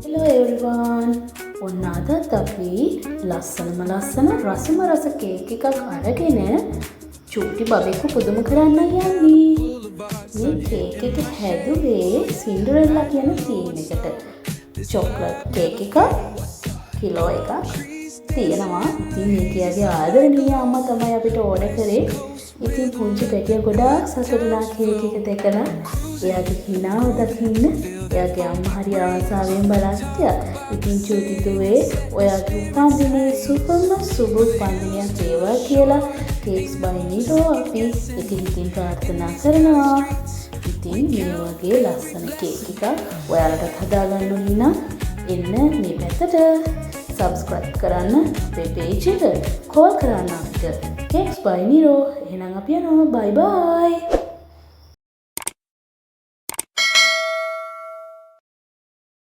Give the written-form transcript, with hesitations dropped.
Hello everyone. ඔන්න අදත් අපි ලස්සනම රසම රස කේක් එකක් අරගෙන චූටි බබෙක්ව පුදුම කරන්න යන්නේ. මේ කේක් එක හැදුවේ සින්ඩරෙල්ලා කියන තීම් එකට. චොක්ලට් කේක් එක කිලෝ එකක් තියෙනවා. ඉතින් මේකගේ ආදරණීය අම්මා තමයි අපිට ඕඩර් කරේ. ඉතින් පුංචි පැටිය ගොඩාක් සතුටුනා කේක් එක දැකලා. එයාගේ හිනාව දකින්න එයාගේ අම්මා හරි ආසාවෙන් බලා සිටියා. ඉතින් චූටි දුවේ ඔයාගේ උපන්දිනේ සුබ උපන්දිනයක් වේවා කියලා කේක්ස් බයිනිරෝ අපි ඉතින් ප්‍රාර්ථනා කරනවා. ඉතින් මේ වගේ ලස්සන කේක් එකක් ඔයාලටත් හදාගන්න ඕන නම් එන්න මේ පැත්තට subscribe කරන්න අපේ page එක call කරන්න අපිට. Cakes by Niro. එහෙනම් අපි යනවා. Bye bye.